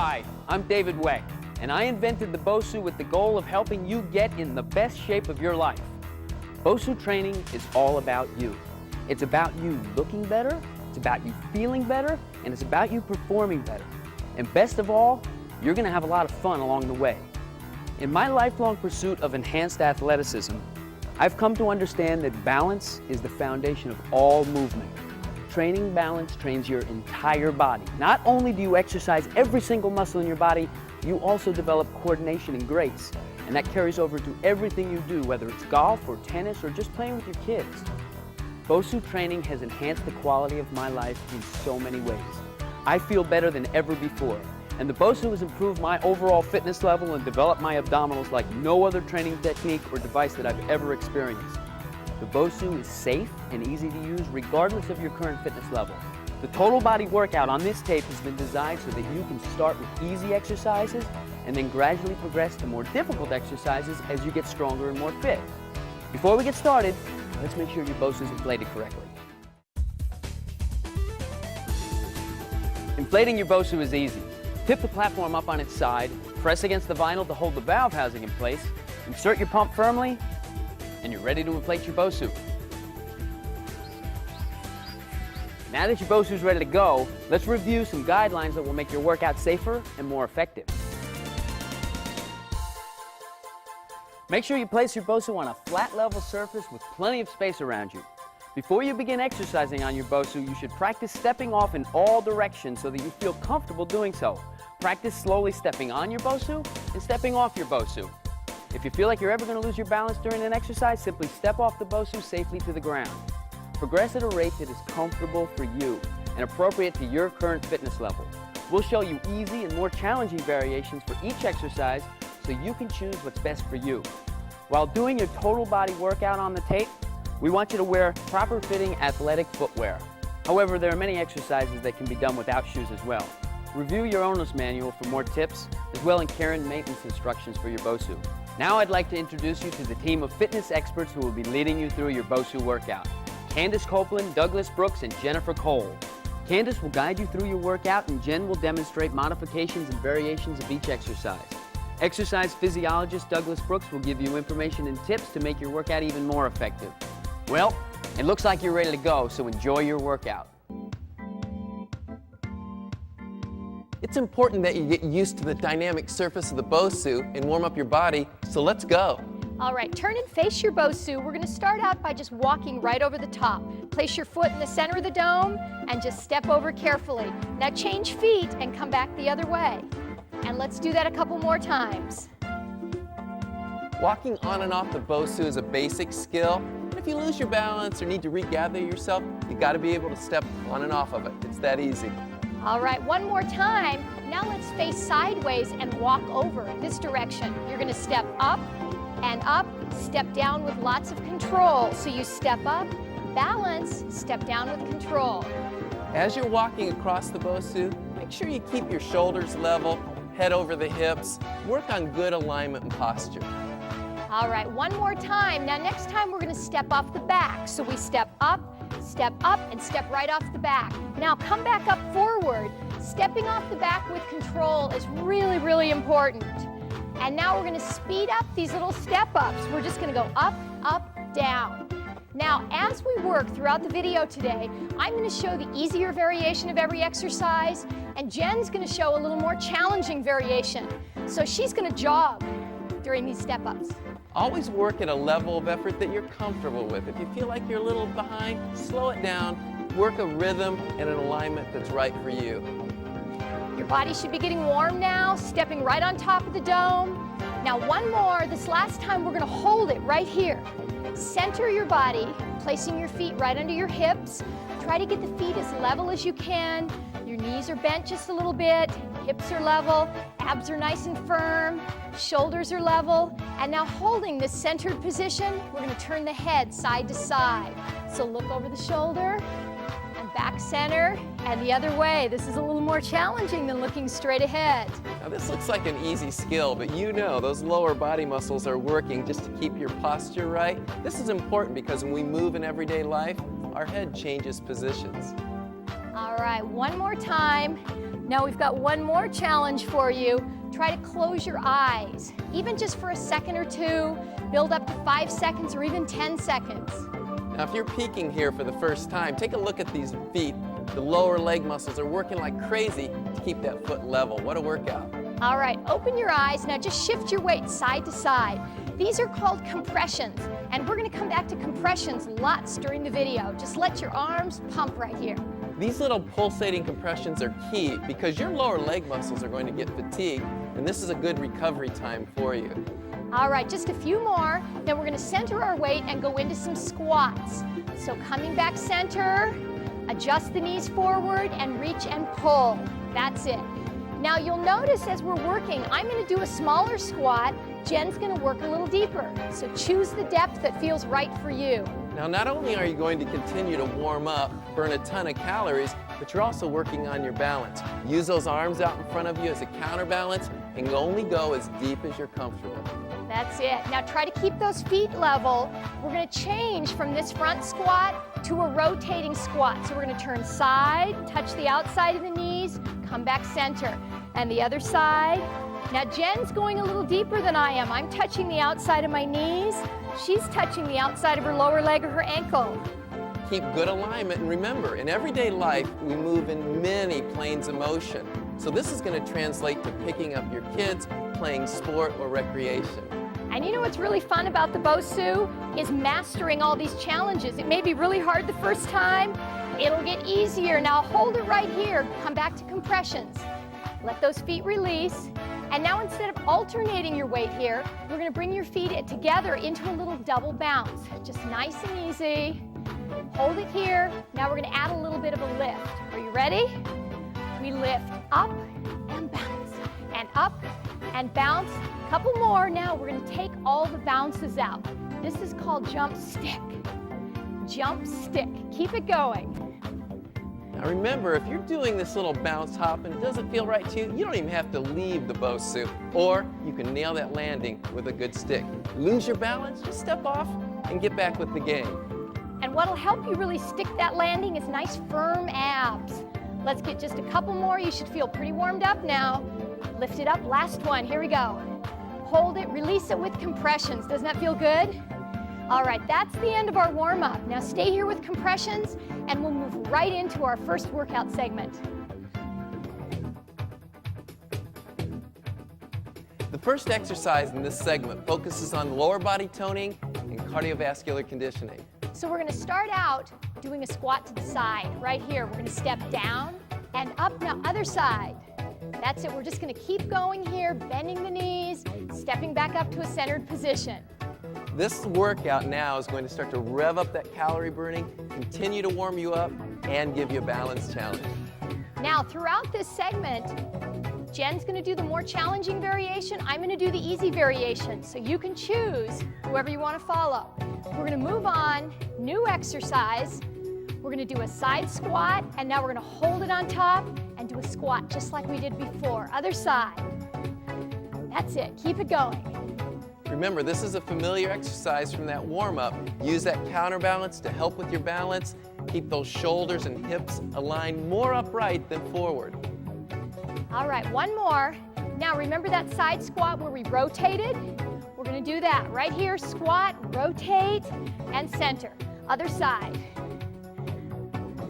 Hi, I'm David Way, and I invented the Bosu with the goal of helping you get in the best shape of your life. Bosu training is all about you. It's about you looking better, it's about you feeling better, and it's about you performing better. And best of all, you're going to have a lot of fun along the way. In my lifelong pursuit of enhanced athleticism, I've come to understand that balance is the foundation of all movement. Training balance trains your entire body. Not only do you exercise every single muscle in your body, you also develop coordination and grace. And that carries over to everything you do, whether it's golf or tennis or just playing with your kids. Bosu training has enhanced the quality of my life in so many ways. I feel better than ever before. And the Bosu has improved my overall fitness level and developed my abdominals like no other training technique or device that I've ever experienced. The Bosu is safe and easy to use regardless of your current fitness level. The total body workout on this tape has been designed so that you can start with easy exercises and then gradually progress to more difficult exercises as you get stronger and more fit. Before we get started, let's make sure your Bosu is inflated correctly. Inflating your Bosu is easy. Tip the platform up on its side, press against the vinyl to hold the valve housing in place, insert your pump firmly, and you're ready to inflate your Bosu. Now that your Bosu is ready to go, let's review some guidelines that will make your workout safer and more effective. Make sure you place your Bosu on a flat level surface with plenty of space around you. Before you begin exercising on your Bosu, you should practice stepping off in all directions so that you feel comfortable doing so. Practice slowly stepping on your Bosu and stepping off your Bosu. If you feel like you're ever going to lose your balance during an exercise, simply step off the Bosu safely to the ground. Progress at a rate that is comfortable for you and appropriate to your current fitness level. We'll show you easy and more challenging variations for each exercise so you can choose what's best for you. While doing your total body workout on the tape, we want you to wear proper fitting athletic footwear. However, there are many exercises that can be done without shoes as well. Review your owner's manual for more tips, as well as care and maintenance instructions for your Bosu. Now I'd like to introduce you to the team of fitness experts who will be leading you through your Bosu workout. Candace Copeland, Douglas Brooks, and Jennifer Cole. Candace will guide you through your workout, and Jen will demonstrate modifications and variations of each exercise. Exercise physiologist Douglas Brooks will give you information and tips to make your workout even more effective. Well, it looks like you're ready to go, so enjoy your workout. It's important that you get used to the dynamic surface of the Bosu and warm up your body, so let's go. All right, turn and face your Bosu. We're going to start out by just walking right over the top. Place your foot in the center of the dome and just step over carefully. Now change feet and come back the other way. And let's do that a couple more times. Walking on and off the Bosu is a basic skill. And if you lose your balance or need to regather yourself, you got to be able to step on and off of it. It's that easy. All right, one more time. Now let's face sideways and walk over this direction. You're going to step up and up, step down with lots of control. So you step up, balance, step down with control. As you're walking across the Bosu, make sure you keep your shoulders level, head over the hips. Work on good alignment and posture. All right, one more time. Now next time we're going to step off the back. So we step up, and step right off the back. Now come back up forward. Stepping off the back with control is really, really important. And now we're going to speed up these little step-ups. We're just going to go up, up, down. Now, as we work throughout the video today, I'm going to show the easier variation of every exercise, and Jen's going to show a little more challenging variation. So she's going to jog during these step-ups. Always work at a level of effort that you're comfortable with. If you feel like you're a little behind, slow it down. Work a rhythm and an alignment that's right for you. Your body should be getting warm now, stepping right on top of the dome. Now one more. This last time we're going to hold it right here. Center your body, placing your feet right under your hips. Try to get the feet as level as you can. Your knees are bent just a little bit, hips are level, abs are nice and firm, shoulders are level. And now holding this centered position, we're going to turn the head side to side. So look over the shoulder and back center and the other way. This is a little more challenging than looking straight ahead. Now this looks like an easy skill, but you know those lower body muscles are working just to keep your posture right. This is important because when we move in everyday life, our head changes positions. All right, one more time. Now we've got one more challenge for you. Try to close your eyes, even just for a second or two. Build up to 5 seconds or even 10 seconds. Now, if you're peeking here for the first time, take a look at these feet. The lower leg muscles are working like crazy to keep that foot level. What a workout. All right, open your eyes. Now just shift your weight side to side. These are called compressions, and we're gonna come back to compressions lots during the video. Just let your arms pump right here. These little pulsating compressions are key because your lower leg muscles are going to get fatigued, and this is a good recovery time for you. All right, just a few more. Then we're gonna center our weight and go into some squats. So coming back center, adjust the knees forward and reach and pull. That's it. Now you'll notice as we're working, I'm gonna do a smaller squat. Jen's gonna work a little deeper. So choose the depth that feels right for you. Now, not only are you going to continue to warm up, burn a ton of calories, but you're also working on your balance. Use those arms out in front of you as a counterbalance and only go as deep as you're comfortable. That's it. Now try to keep those feet level. We're gonna change from this front squat to a rotating squat. So we're gonna turn side, touch the outside of the knees, come back center. And the other side. Now Jen's going a little deeper than I am. I'm touching the outside of my knees. She's touching the outside of her lower leg or her ankle. Keep good alignment, and remember, in everyday life, we move in many planes of motion. So this is going to translate to picking up your kids, playing sport or recreation. And you know what's really fun about the Bosu is mastering all these challenges. It may be really hard the first time. It'll get easier. Now hold it right here. Come back to compressions. Let those feet release. And now instead of alternating your weight here, we're gonna bring your feet together into a little double bounce. Just nice and easy. Hold it here. Now we're gonna add a little bit of a lift. Are you ready? We lift up and bounce, and up and bounce. Couple more. Now we're gonna take all the bounces out. This is called jump stick. Jump stick. Keep it going. Now remember, if you're doing this little bounce hop and it doesn't feel right to you, you don't even have to leave the Bosu, or you can nail that landing with a good stick. Lose your balance, just step off and get back with the game. And what'll help you really stick that landing is nice firm abs. Let's get just a couple more. You should feel pretty warmed up now. Lift it up, last one, here we go. Hold it, release it with compressions. Doesn't that feel good? All right, that's the end of our warm-up. Now stay here with compressions and we'll move right into our first workout segment. The first exercise in this segment focuses on lower body toning and cardiovascular conditioning. So we're gonna start out doing a squat to the side. Right here, we're gonna step down and up. Now other side. That's it, we're just gonna keep going here, bending the knees, stepping back up to a centered position. This workout now is going to start to rev up that calorie burning, continue to warm you up, and give you a balance challenge. Now, throughout this segment, Jen's gonna do the more challenging variation. I'm gonna do the easy variation. So you can choose whoever you wanna follow. We're gonna move on, new exercise. We're gonna do a side squat, and now we're gonna hold it on top and do a squat just like we did before. Other side. That's it, keep it going. Remember, this is a familiar exercise from that warm-up. Use that counterbalance to help with your balance. Keep those shoulders and hips aligned more upright than forward. All right, one more. Now remember that side squat where we rotated? We're gonna do that right here. Squat, rotate, and center. Other side.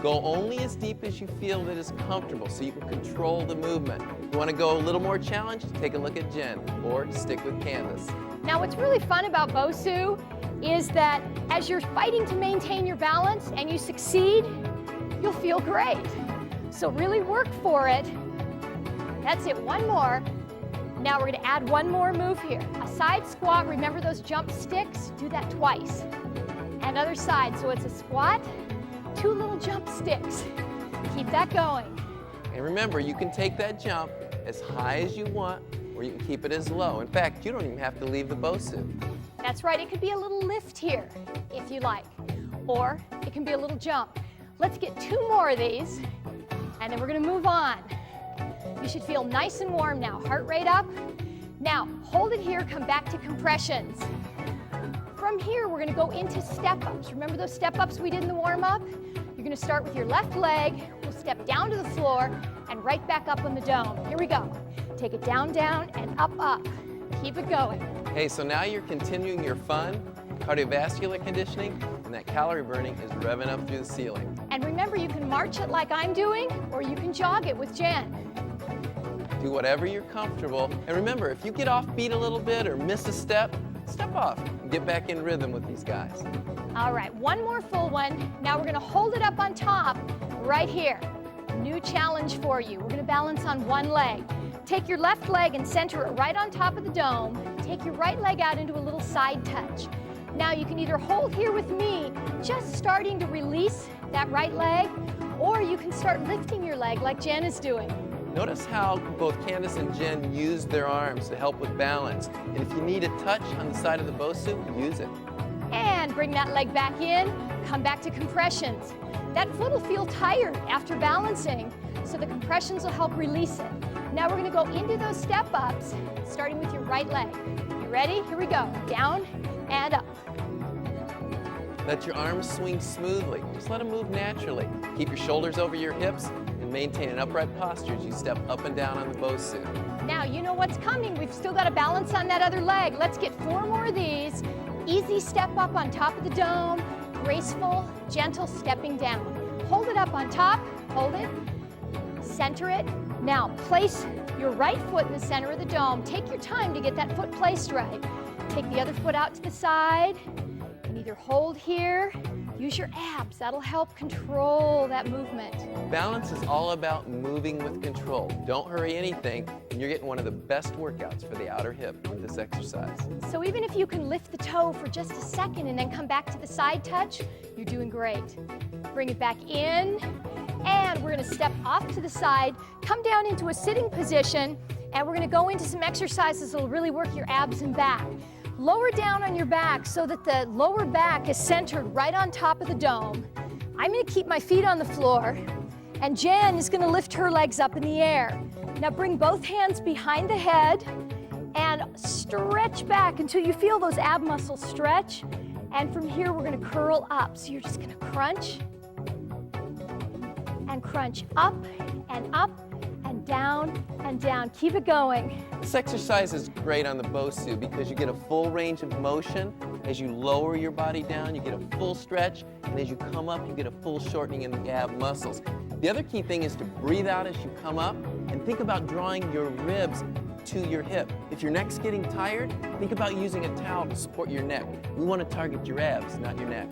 Go only as deep as you feel that is comfortable so you can control the movement. If you want to go a little more challenged, take a look at Jen or stick with Candace. Now what's really fun about Bosu is that as you're fighting to maintain your balance and you succeed, you'll feel great. So really work for it. That's it, one more. Now we're gonna add one more move here. A side squat, remember those jump sticks? Do that twice. And other side, so it's a squat, 2 little jump sticks. Keep that going. And remember, you can take that jump as high as you want, or you can keep it as low. In fact, you don't even have to leave the Bosu. That's right, it could be a little lift here, if you like. Or it can be a little jump. Let's get 2 more of these, and then we're gonna move on. You should feel nice and warm now. Heart rate up. Now, hold it here, come back to compressions. From here, we're gonna go into step-ups. Remember those step-ups we did in the warm-up? You're gonna start with your left leg. We'll step down to the floor and right back up on the dome. Here we go. Take it down, down, and up, up. Keep it going. Hey, so now you're continuing your fun, cardiovascular conditioning, and that calorie burning is revving up through the ceiling. And remember, you can march it like I'm doing, or you can jog it with Jen. Do whatever you're comfortable. And remember, if you get off beat a little bit or miss a step, step off and get back in rhythm with these guys. All right, one more full one. Now we're gonna hold it up on top right here. New challenge for you. We're gonna balance on one leg. Take your left leg and center it right on top of the dome. Take your right leg out into a little side touch. Now you can either hold here with me, just starting to release that right leg, or you can start lifting your leg like Jen is doing. Notice how both Candace and Jen use their arms to help with balance. And if you need a touch on the side of the Bosu, use it. And bring that leg back in, come back to compressions. That foot will feel tired after balancing, so the compressions will help release it. Now we're gonna go into those step-ups, starting with your right leg. You ready? Here we go. Down and up. Let your arms swing smoothly. Just let them move naturally. Keep your shoulders over your hips and maintain an upright posture as you step up and down on the Bosu. Now you know what's coming. We've still got to balance on that other leg. Let's get 4 more of these. Easy step up on top of the dome. Graceful, gentle stepping down. Hold it up on top. Hold it. Center it. Now place your right foot in the center of the dome. Take your time to get that foot placed right. Take the other foot out to the side. And either hold here, use your abs. That'll help control that movement. Balance is all about moving with control. Don't hurry anything, and you're getting one of the best workouts for the outer hip with this exercise. So even if you can lift the toe for just a second and then come back to the side touch, you're doing great. Bring it back in, and we're gonna step off to the side, come down into a sitting position, and we're gonna go into some exercises that'll really work your abs and back. Lower down on your back so that the lower back is centered right on top of the dome. I'm gonna keep my feet on the floor, and Jen is gonna lift her legs up in the air. Now bring both hands behind the head and stretch back until you feel those ab muscles stretch. And from here, we're gonna curl up. So you're just gonna crunch and crunch up and up and down and down. Keep it going. This exercise is great on the Bosu because you get a full range of motion. As you lower your body down, you get a full stretch, and as you come up, you get a full shortening in the ab muscles. The other key thing is to breathe out as you come up and think about drawing your ribs to your hip. If your neck's getting tired, think about using a towel to support your neck. We want to target your abs, not your neck.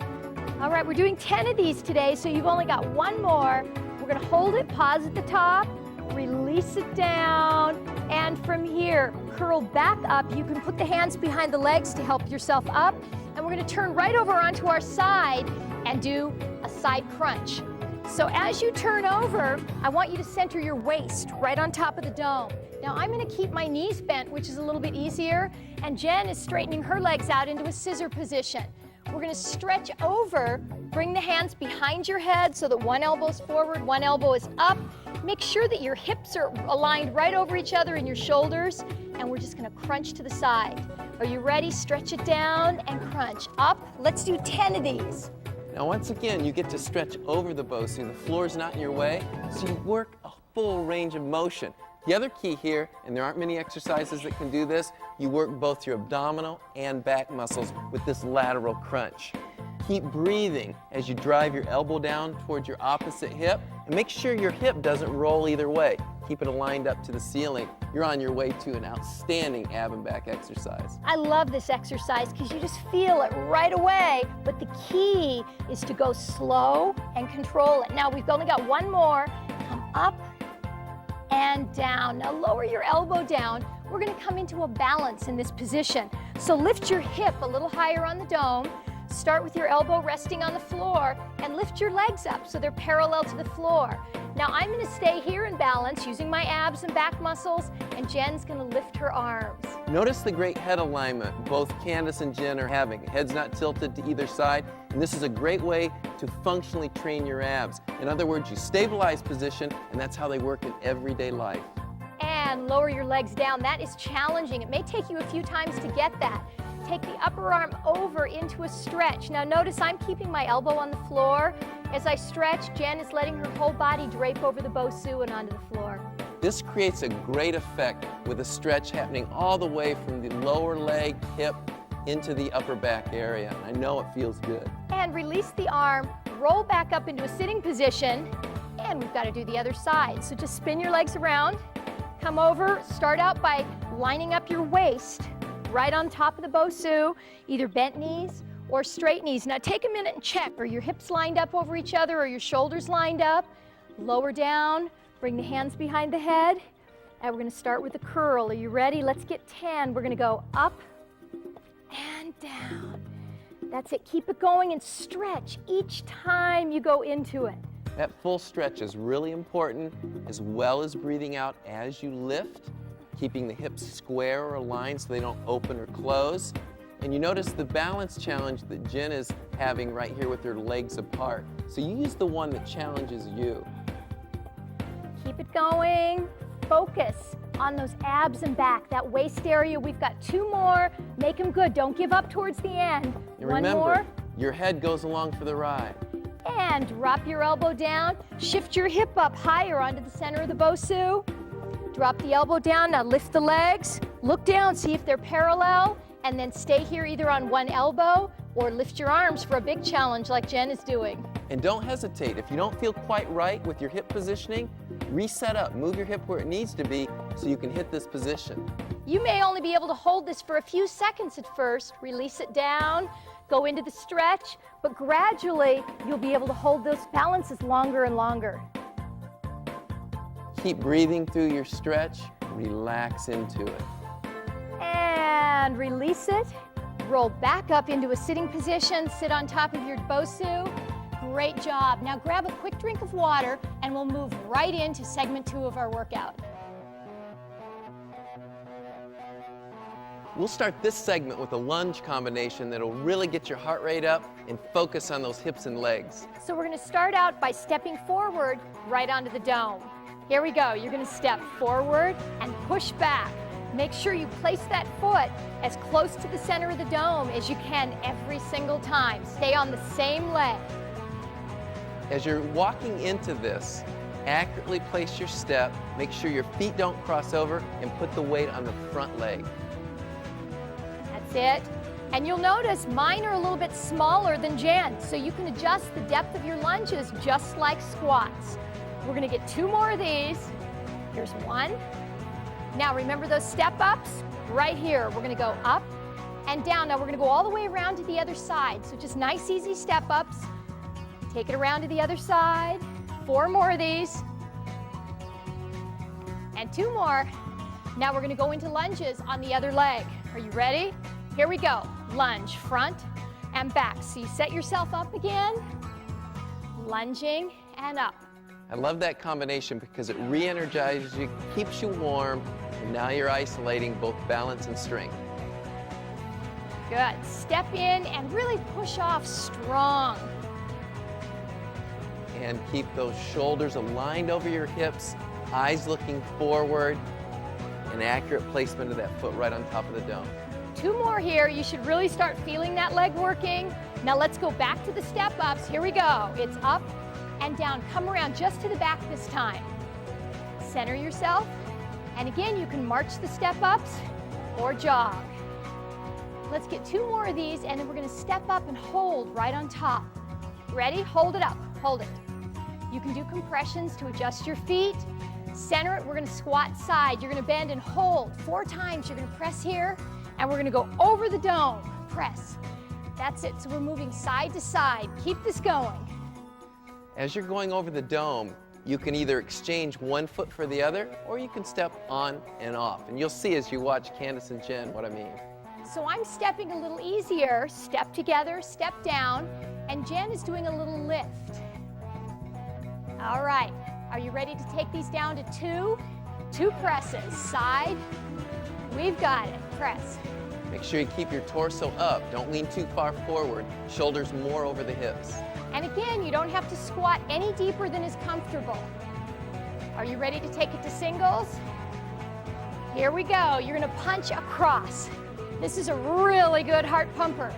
All right, we're doing 10 of these today, so you've only got one more. We're gonna hold it, pause at the top, release it down, and from here, curl back up. You can put the hands behind the legs to help yourself up, and we're gonna turn right over onto our side and do a side crunch. So as you turn over, I want you to center your waist right on top of the dome. Now I'm gonna keep my knees bent, which is a little bit easier, and Jen is straightening her legs out into a scissor position. We're gonna stretch over, bring the hands behind your head so that one elbow's forward, one elbow is up. Make sure that your hips are aligned right over each other and your shoulders, and we're just gonna crunch to the side. Are you ready? Stretch it down and crunch. Up. Let's do 10 of these. Now once again, you get to stretch over the Bosu. The floor's not in your way, so you work a full range of motion. The other key here, and there aren't many exercises that can do this, you work both your abdominal and back muscles with this lateral crunch. Keep breathing as you drive your elbow down towards your opposite hip, and make sure your hip doesn't roll either way. Keep it aligned up to the ceiling. You're on your way to an outstanding ab and back exercise. I love this exercise because you just feel it right away, but the key is to go slow and control it. Now we've only got one more. Come up and down. Now lower your elbow down. We're gonna come into a balance in this position. So lift your hip a little higher on the dome. Start with your elbow resting on the floor and lift your legs up so they're parallel to the floor. Now I'm gonna stay here in balance using my abs and back muscles, and Jen's gonna lift her arms. Notice the great head alignment both Candace and Jen are having. Head's not tilted to either side, and this is a great way to functionally train your abs. In other words, you stabilize position, and that's how they work in everyday life. And lower your legs down. That is challenging. It may take you a few times to get that. take the upper arm over into a stretch. Now notice I'm keeping my elbow on the floor. As I stretch, Jen is letting her whole body drape over the Bosu and onto the floor. This creates a great effect with a stretch happening all the way from the lower leg, hip, into the upper back area. I know it feels good. And release the arm, roll back up into a sitting position, and we've got to do the other side. So just spin your legs around, come over, start out by lining up your waist right on top of the Bosu, either bent knees or straight knees. Now take a minute and check, are your hips lined up over each other, or your shoulders lined up? Lower down, bring the hands behind the head, and we're going to start with a curl. Are you ready? Let's get 10. We're going to go up and down. That's it. Keep it going and stretch each time you go into it. That full stretch is really important, as well as breathing out as you lift, keeping the hips square or aligned so they don't open or close. And you notice the balance challenge that Jen is having right here with her legs apart. So you use the one that challenges you. Keep it going. Focus on those abs and back, that waist area. We've got 2 more. Make them good. Don't give up towards the end. And One remember, more. your head goes along for the ride. And drop your elbow down. Shift your hip up higher onto the center of the Bosu. Drop the elbow down. Now lift the legs. Look down, see if they're parallel. And then stay here either on one elbow or lift your arms for a big challenge like Jen is doing. And don't hesitate. If you don't feel quite right with your hip positioning, reset up. Move your hip where it needs to be so you can hit this position. You may only be able to hold this for a few seconds at first. Release it down, go into the stretch, but gradually you'll be able to hold those balances longer and longer. Keep breathing through your stretch. Relax into it. And release it. Roll back up into a sitting position. Sit on top of your Bosu. Great job. Now grab a quick drink of water and we'll move right into segment 2 of our workout. We'll start this segment with a lunge combination that'll really get your heart rate up and focus on those hips and legs. So we're going to start out by stepping forward right onto the dome. Here we go. You're going to step forward and push back. Make sure you place that foot as close to the center of the dome as you can every single time. Stay on the same leg. As you're walking into this, accurately place your step, make sure your feet don't cross over, and put the weight on the front leg. That's it. And you'll notice mine are a little bit smaller than Jen, so you can adjust the depth of your lunges just like squats. We're going to get 2 more of these. Here's 1. Now remember those step-ups? Right here, we're going to go up and down. Now we're going to go all the way around to the other side. So just nice, easy step-ups. Take it around to the other side. 4 more of these. And 2 more. Now we're going to go into lunges on the other leg. Are you ready? Here we go. Lunge, front and back. So you set yourself up again, lunging and up. I love that combination because it re-energizes you, keeps you warm, and now you're isolating both balance and strength. Good. Step in and really push off strong. And keep those shoulders aligned over your hips, eyes looking forward, and accurate placement of that foot right on top of the dome. 2 more here. You should really start feeling that leg working. Now let's go back to the step-ups. Here we go. It's up and down. Come around just to the back this time. Center yourself. And again, you can march the step-ups or jog. Let's get 2 more of these, and then we're going to step up and hold right on top. Ready? Hold it up. Hold it. You can do compressions to adjust your feet. Center it. We're going to squat side. You're going to bend and hold 4 times. You're going to press here, and we're going to go over the dome. Press. That's it. So we're moving side to side. Keep this going. As you're going over the dome, you can either exchange one foot for the other, or you can step on and off. And you'll see as you watch Candace and Jen what I mean. So I'm stepping a little easier. Step together, step down, and Jen is doing a little lift. All right. Are you ready to take these down to 2? 2 presses. Side. We've got it. Press. Make sure you keep your torso up. Don't lean too far forward. Shoulders more over the hips. And again, you don't have to squat any deeper than is comfortable. Are you ready to take it to singles? Here we go. You're going to punch across. This is a really good heart pumper.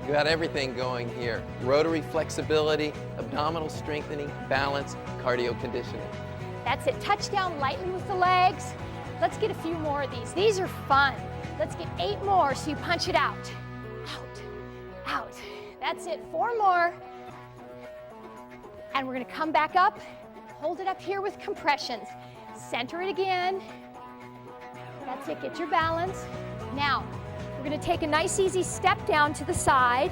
You got everything going here. Rotary flexibility, abdominal strengthening, balance, cardio conditioning. That's it. Touch down lightly with the legs. Let's get a few more of these. These are fun. Let's get 8 more so you punch it out. Out, out. That's it. 4 more. And we're going to come back up. Hold it up here with compressions. Center it again. That's it. Get your balance. Now, we're going to take a nice easy step down to the side.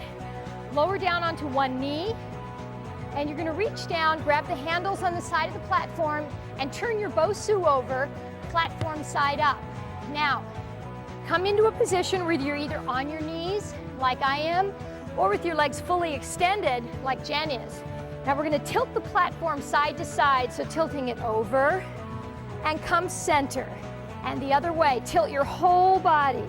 Lower down onto one knee. And you're going to reach down, grab the handles on the side of the platform, and turn your Bosu over, platform side up. Now, come into a position where you're either on your knees, like I am, or with your legs fully extended, like Jen is. Now we're going to tilt the platform side to side, so tilting it over, and come center. And the other way, tilt your whole body.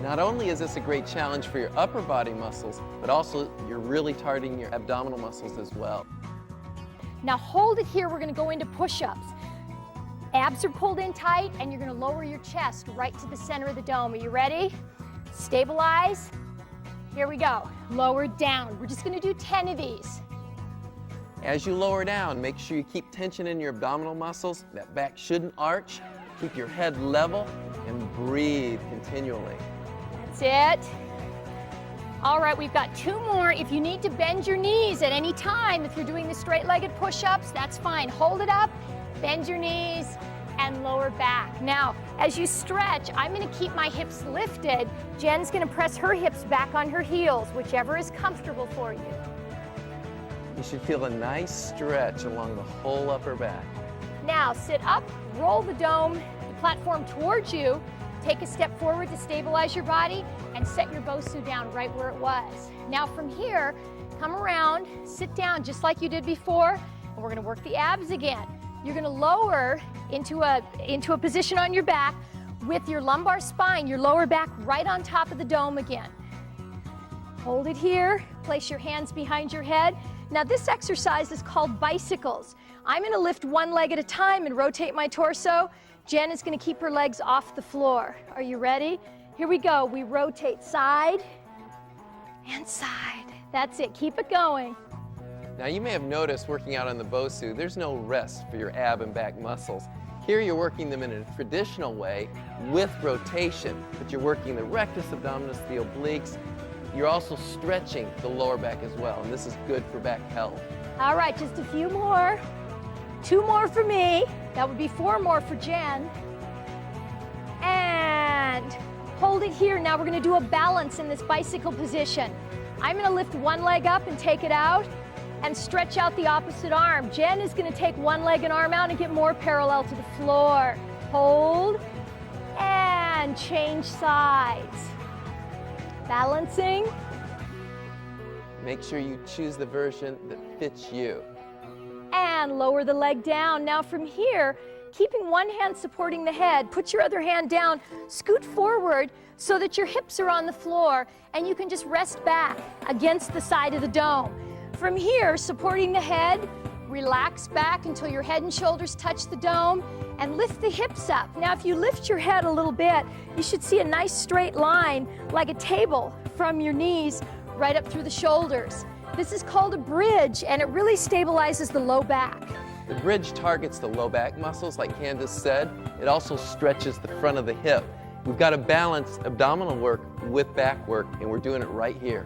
Not only is this a great challenge for your upper body muscles, but also you're really targeting your abdominal muscles as well. Now hold it here, we're going to go into push-ups. Abs are pulled in tight, and you're going to lower your chest right to the center of the dome. Are you ready? Stabilize. Here we go. Lower down. We're just going to do 10 of these. As you lower down, make sure you keep tension in your abdominal muscles. That back shouldn't arch. Keep your head level and breathe continually. That's it. All right, we've got 2 more. If you need to bend your knees at any time, if you're doing the straight-legged push-ups, that's fine. Hold it up, bend your knees, and lower back. Now, as you stretch, I'm going to keep my hips lifted. Jen's going to press her hips back on her heels, whichever is comfortable for you. You should feel a nice stretch along the whole upper back. Now, sit up, roll the dome, the platform towards you. Take a step forward to stabilize your body and set your Bosu down right where it was. Now from here, come around, sit down just like you did before, and we're gonna work the abs again. You're gonna lower into a position on your back with your lumbar spine, your lower back right on top of the dome again. Hold it here, place your hands behind your head. Now this exercise is called bicycles. I'm gonna lift one leg at a time and rotate my torso. Jen is going to keep her legs off the floor. Are you ready? Here we go. We rotate side and side. That's it. Keep it going. Now you may have noticed working out on the Bosu, there's no rest for your ab and back muscles. Here you're working them in a traditional way with rotation, but you're working the rectus abdominis, the obliques. You're also stretching the lower back as well, and this is good for back health. All right, just a few more. 2 more for me. That would be 4 more for Jen. And hold it here. Now we're going to do a balance in this bicycle position. I'm going to lift one leg up and take it out and stretch out the opposite arm. Jen is going to take one leg and arm out and get more parallel to the floor. Hold and change sides. Balancing. Make sure you choose the version that fits you. And lower the leg down. Now from here, keeping one hand supporting the head, put your other hand down, scoot forward so that your hips are on the floor and you can just rest back against the side of the dome. From here, supporting the head, relax back until your head and shoulders touch the dome and lift the hips up. Now if you lift your head a little bit, you should see a nice straight line like a table from your knees right up through the shoulders. This is called a bridge, and it really stabilizes the low back. The bridge targets the low back muscles, like Candace said. It also stretches the front of the hip. We've got to balance abdominal work with back work, and we're doing it right here.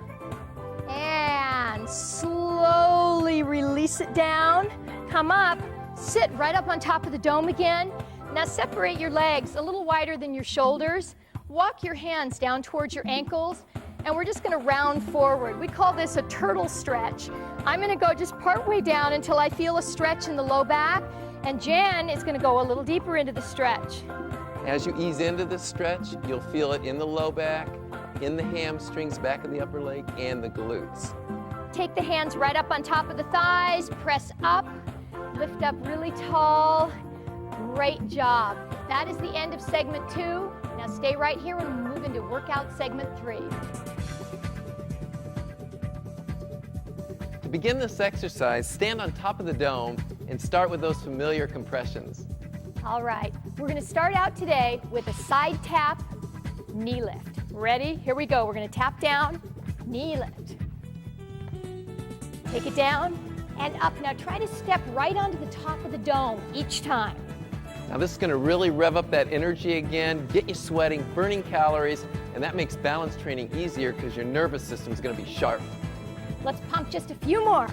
And slowly release it down. Come up, sit right up on top of the dome again. Now separate your legs a little wider than your shoulders. Walk your hands down towards your ankles. And we're just going to round forward. We call this a turtle stretch. I'm going to go just part way down until I feel a stretch in the low back, and Jen is going to go a little deeper into the stretch. As you ease into this stretch, you'll feel it in the low back, in the hamstrings, back of the upper leg, and the glutes. Take the hands right up on top of the thighs, press up, lift up really tall. Great job. That is the end of segment 2. Now stay right here and we'll move into workout segment 3. To begin this exercise, stand on top of the dome and start with those familiar compressions. All right, we're going to start out today with a side tap knee lift. Ready? Here we go. We're going to tap down, knee lift. Take it down and up. Now try to step right onto the top of the dome each time. Now this is going to really rev up that energy again, get you sweating, burning calories, and that makes balance training easier because your nervous system is going to be sharp. Let's pump just a few more.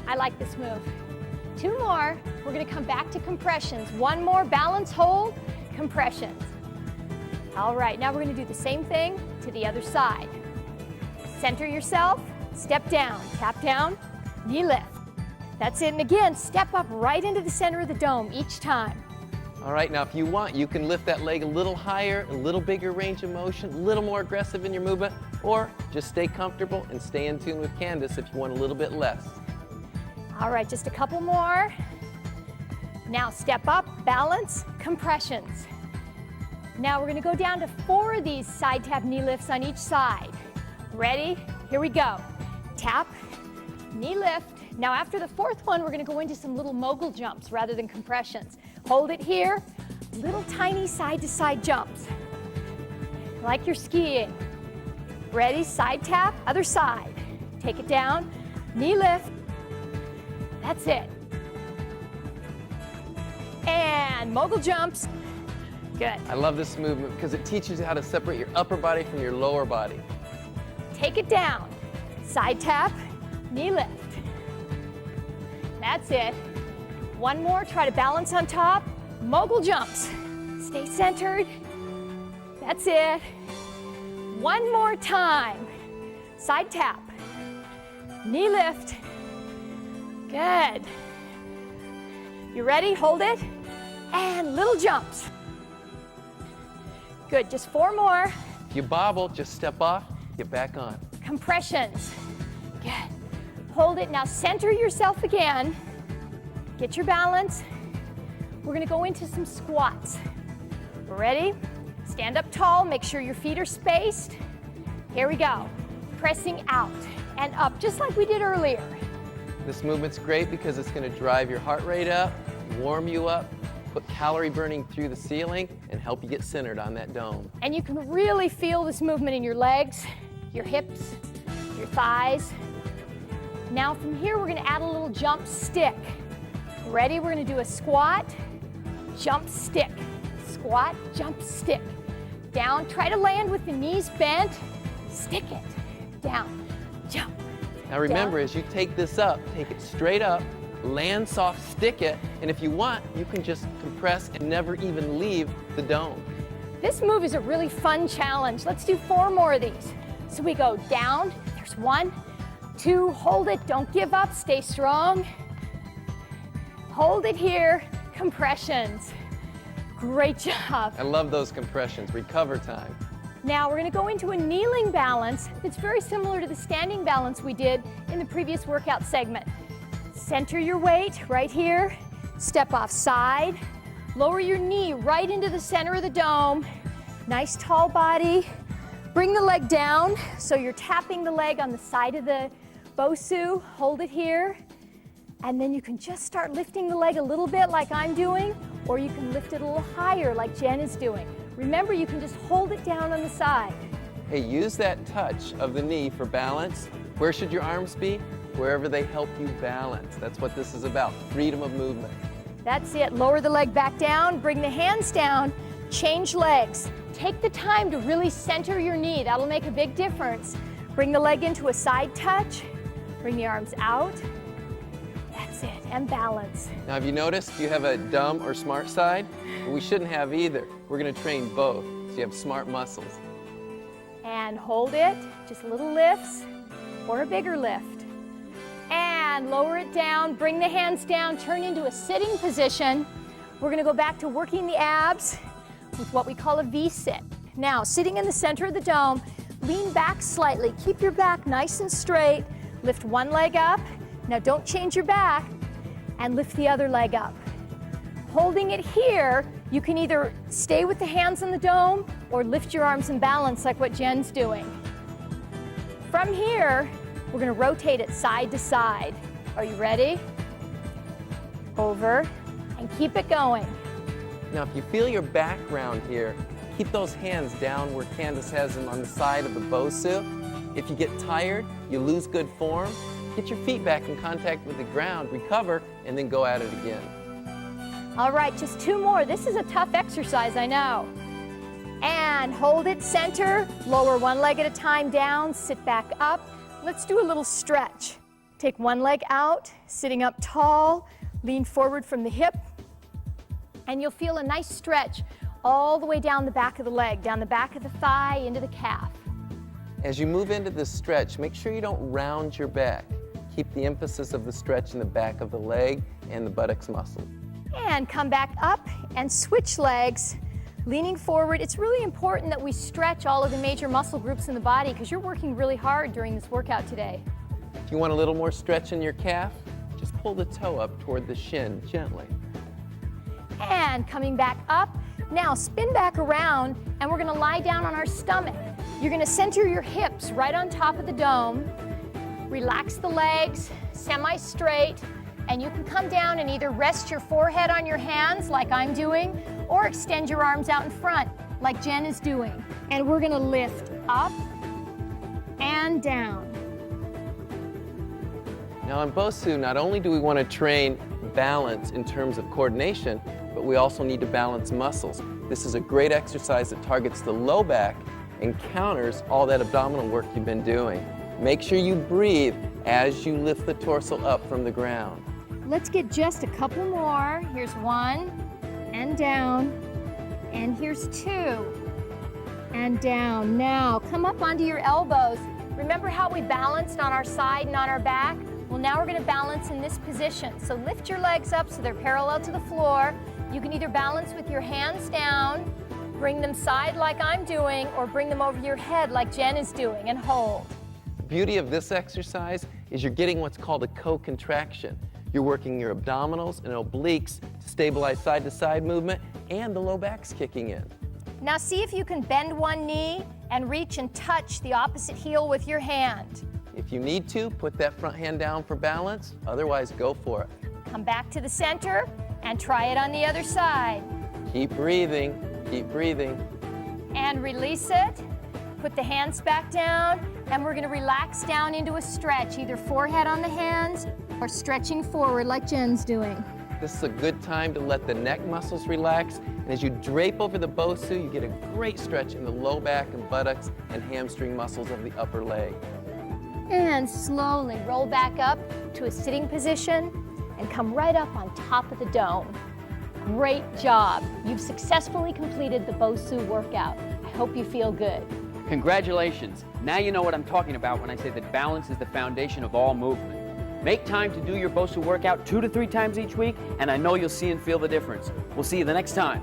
I like this move. 2 more. We're going to come back to compressions. 1 more, balance, hold, compressions. All right, now we're going to do the same thing to the other side. Center yourself, step down, tap down, knee lift. That's it, and again, step up right into the center of the dome each time. All right, now if you want, you can lift that leg a little higher, a little bigger range of motion, a little more aggressive in your movement, or just stay comfortable and stay in tune with Candace if you want a little bit less. All right, just a couple more. Now step up, balance, compressions. Now we're gonna go down to 4 of these side tap knee lifts on each side. Ready? Here we go. Tap, knee lift. Now after the 4th one, we're gonna go into some little mogul jumps rather than compressions. Hold it here, little tiny side to side jumps. Like you're skiing. Ready? Side tap, other side. Take it down, knee lift. That's it. And mogul jumps. Good. I love this movement because it teaches you how to separate your upper body from your lower body. Take it down. Side tap, knee lift. That's it. 1 more, try to balance on top. Mogul jumps. Stay centered. That's it. 1 more time. Side tap, knee lift. Good. You ready? Hold it. And little jumps. Good, just 4 more. If you bobble, just step off, get back on. Compressions. Good. Hold it. Now center yourself again. Get your balance. We're going to go into some squats. Ready? Stand up tall. Make sure your feet are spaced. Here we go. Pressing out and up, just like we did earlier. This movement's great because it's going to drive your heart rate up, warm you up, put calorie burning through the ceiling, and help you get centered on that dome. And you can really feel this movement in your legs, your hips, your thighs. Now from here, we're going to add a little jump stick. Ready? We're going to do a squat, jump stick. Squat, jump stick. Down, try to land with the knees bent. Stick it. Down, jump. Now remember, Down. as you take this up, take it straight up, land soft, stick it, and if you want, you can just compress and never even leave the dome. This move is a really fun challenge. Let's do 4 more of these. So we go down, there's 1, 2, hold it, don't give up, stay strong. Hold it here, compressions. Great job. I love those compressions, recover time. Now we're going to go into a kneeling balance that's very similar to the standing balance we did in the previous workout segment. Center your weight right here, step off side, lower your knee right into the center of the dome. Nice tall body. Bring the leg down so you're tapping the leg on the side of the Bosu. Hold it here. And then you can just start lifting the leg a little bit like I'm doing, or you can lift it a little higher like Jen is doing. Remember, you can just hold it down on the side. Hey, use that touch of the knee for balance. Where should your arms be? Wherever they help you balance. That's what this is about, freedom of movement. That's it. Lower the leg back down, bring the hands down, change legs. Take the time to really center your knee. That'll make a big difference. Bring the leg into a side touch, bring the arms out. That's it, and balance. Now, have you noticed you have a dumb or smart side? Well, we shouldn't have either. We're going to train both, so you have smart muscles. And hold it, just little lifts or a bigger lift. And lower it down, bring the hands down, turn into a sitting position. We're going to go back to working the abs with what we call a V-sit. Now, sitting in the center of the dome, lean back slightly. Keep your back nice and straight. Lift one leg up. Now, don't change your back, and lift the other leg up. Holding it here, you can either stay with the hands on the dome or lift your arms and balance like what Jen's doing. From here, we're going to rotate it side to side. Are you ready? Over, and keep it going. Now, if you feel your background here, Keep those hands down where Candace has them on the side of the Bosu. If you get tired, you lose good form, get your feet back in contact with the ground, recover, and then go at it again. All right, just 2 more. This is a tough exercise, I know. And hold it, center, lower 1 leg at a time down, sit back up. Let's do a little stretch. Take 1 leg out, sitting up tall, lean forward from the hip, and you'll feel a nice stretch all the way down the back of the leg, down the back of the thigh, into the calf. As you move into this stretch, make sure you don't round your back. Keep the emphasis of the stretch in the back of the leg and the buttocks muscle. And come back up and switch legs, leaning forward. It's really important that we stretch all of the major muscle groups in the body because you're working really hard during this workout today. If you want a little more stretch in your calf, just pull the toe up toward the shin gently. And coming back up. Now spin back around and we're going to lie down on our stomach. You're going to center your hips right on top of the dome. Relax the legs, semi-straight, and you can come down and either rest your forehead on your hands like I'm doing, or extend your arms out in front like Jen is doing. And we're going to lift up and down. Now in Bosu, not only do we want to train balance in terms of coordination, but we also need to balance muscles. This is a great exercise that targets the low back and counters all that abdominal work you've been doing. Make sure you breathe as you lift the torso up from the ground. Let's get just a couple more. Here's 1 and down, and here's 2 and down. Now come up onto your elbows. Remember how we balanced on our side and on our back? Well, now we're going to balance in this position. So lift your legs up so they're parallel to the floor. You can either balance with your hands down, bring them side like I'm doing, or bring them over your head like Jen is doing, and hold. The beauty of this exercise is you're getting what's called a co-contraction. You're working your abdominals and obliques to stabilize side-to-side movement, and the low back's kicking in. Now see if you can bend one knee and reach and touch the opposite heel with your hand. If you need to, put that front hand down for balance. Otherwise, go for it. Come back to the center and try it on the other side. Keep breathing, keep breathing. And release it. Put the hands back down, and we're going to relax down into a stretch, either forehead on the hands or stretching forward like Jen's doing. This is a good time to let the neck muscles relax, and as you drape over the Bosu, you get a great stretch in the low back and buttocks and hamstring muscles of the upper leg. And slowly roll back up to a sitting position and come right up on top of the dome. Great job. You've successfully completed the Bosu workout. I hope you feel good. Congratulations. Now you know what I'm talking about when I say that balance is the foundation of all movement. Make time to do your Bosu workout 2 to 3 times each week, and I know you'll see and feel the difference. We'll see you the next time